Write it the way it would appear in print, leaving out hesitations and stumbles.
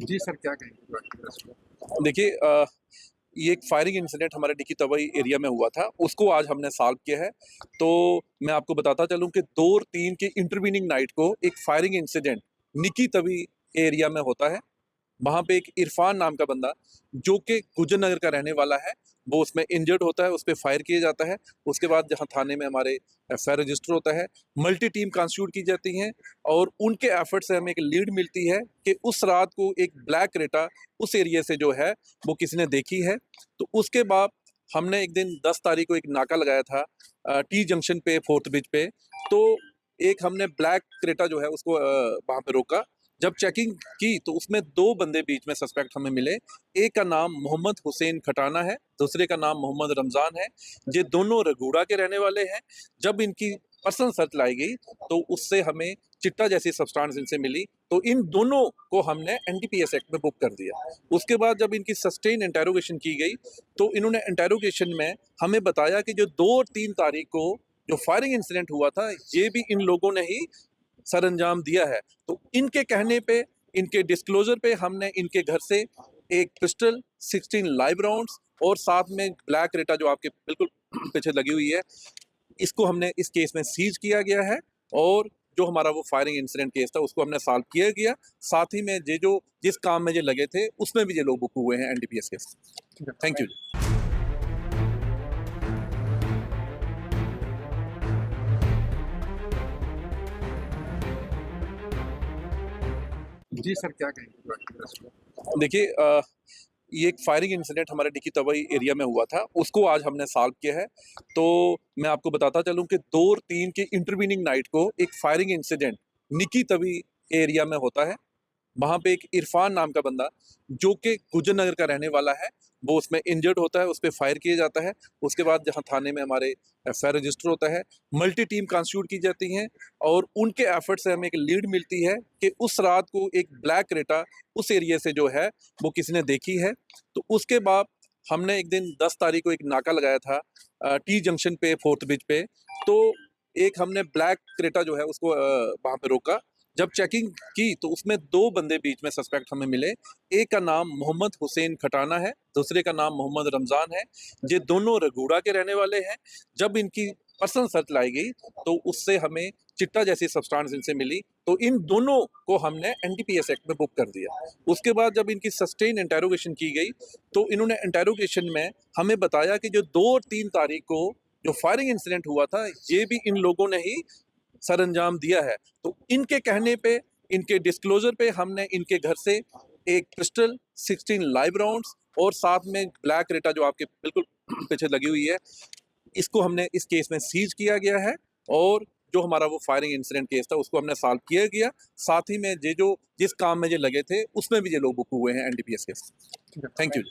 जी sir, क्या कहेंगे? देखिए ये एक फायरिंग इंसिडेंट हमारे डिक्की तबई एरिया में हुआ था, उसको आज हमने सॉल्व किया है। तो मैं आपको बताता चलूँ कि 2 और 3 की इंटरवीनिंग नाइट को एक फायरिंग इंसिडेंट निक्की तबई एरिया में होता है। वहाँ पे एक इरफान नाम का बंदा जो कि गुजर नगर का रहने वाला है, वो उसमें इंजर्ड होता है, उस पे फायर किया जाता है। उसके बाद जहाँ थाने में हमारे एफआईआर रजिस्टर होता है, मल्टी टीम कॉन्स्टिट्यूट की जाती हैं और उनके एफर्ट से हमें एक लीड मिलती है कि उस रात को एक ब्लैक क्रेटा उस एरिया से जो है वो किसी ने देखी है। तो उसके बाद हमने एक दिन 10 तारीख को एक नाका लगाया था टी जंक्शन पे, फोर्थ ब्रिज पे। तो एक हमने ब्लैक क्रेटा जो है उसको वहाँ पे रोका। जब चेकिंग की तो उसमें 2 बंदे बीच में सस्पेक्ट हमें मिले। एक का नाम मोहम्मद हुसैन खटाना है, दूसरे का नाम मोहम्मद रमज़ान है। ये दोनों रघोड़ा के रहने वाले हैं। जब इनकी पर्सनल सर्च लाई गई तो उससे हमें चिट्टा जैसी सब्सटेंस इनसे मिली, तो इन दोनों को हमने एनडीपीएस एक्ट में बुक कर दिया। उसके बाद जब इनकी सस्टेन इंटेरोगेशन की गई तो इन्होंने इंटेरोगेशन में हमें बताया कि जो 2 और 3 तारीख को जो फायरिंग इंसिडेंट हुआ था, ये भी इन लोगों ने ही सरअंजाम दिया है। तो इनके कहने पे, इनके डिस्क्लोजर पे हमने इनके घर से एक पिस्टल, 16 लाइव राउंड्स और साथ में ब्लैक रेटा जो आपके बिल्कुल पीछे लगी हुई है, इसको हमने इस केस में सीज किया गया है। और जो हमारा वो फायरिंग इंसिडेंट केस था उसको हमने सॉल्व किया गया। साथ ही में ये जो जिस काम में ये लगे थे उसमें भी ये लोग बुक हुए हैं एनडीपीएस केस। Thank you. जी सर, क्या कहेंगे? देखिए ये एक फायरिंग इंसिडेंट हमारे डिक्की तबई एरिया में हुआ था, उसको आज हमने सॉल्व किया है। तो मैं आपको बताता चलूँ कि 2 और 3 की इंटरवीनिंग नाइट को एक फायरिंग इंसिडेंट निक्की तबई एरिया में होता है। वहाँ पे एक इरफान नाम का बंदा जो कि गुजर नगर का रहने वाला है, वो उसमें इंजर्ड होता है, उस पे फायर किया जाता है। उसके बाद जहाँ थाने में हमारे एफआईआर रजिस्टर होता है, मल्टी टीम कॉन्स्टिट्यूट की जाती हैं और उनके एफर्ट से हमें एक लीड मिलती है कि उस रात को एक ब्लैक क्रेटा उस एरिया से जो है वो किसी ने देखी है। तो उसके बाद हमने एक दिन 10 तारीख को एक नाका लगाया था टी जंक्शन पे, फोर्थ ब्रिज पे। तो एक हमने ब्लैक क्रेटा जो है उसको वहाँ पे रोका। जब चेकिंग की तो उसमें 2 बंदे बीच में सस्पेक्ट हमें मिले। एक का नाम मोहम्मद हुसैन खटाना है, दूसरे का नाम मोहम्मद रमज़ान है। ये दोनों रघोड़ा के रहने वाले हैं। जब इनकी पर्सनल सर्च लाई गई तो उससे हमें चिट्टा जैसी सब्सटेंस इनसे मिली, तो इन दोनों को हमने एनडीपीएस एक्ट में बुक कर दिया। उसके बाद जब इनकी सस्टेन इंटेरोगेशन की गई तो इन्होंने इंटेरोगेशन में हमें बताया कि जो 2 और 3 तारीख को जो फायरिंग इंसिडेंट हुआ था, ये भी इन लोगों ने ही सरअंजाम दिया है। तो इनके कहने पे, इनके डिस्क्लोजर पे हमने इनके घर से एक पिस्टल, 16 लाइव राउंड्स और साथ में ब्लैक रेटा जो आपके बिल्कुल पीछे लगी हुई है, इसको हमने इस केस में सीज किया गया है। और जो हमारा वो फायरिंग इंसिडेंट केस था उसको हमने सॉल्व किया गया। साथ ही में ये जो जिस काम में ये लगे थे उसमें भी ये लोग बुक हुए हैं एनडीपीएस केस। Thank you.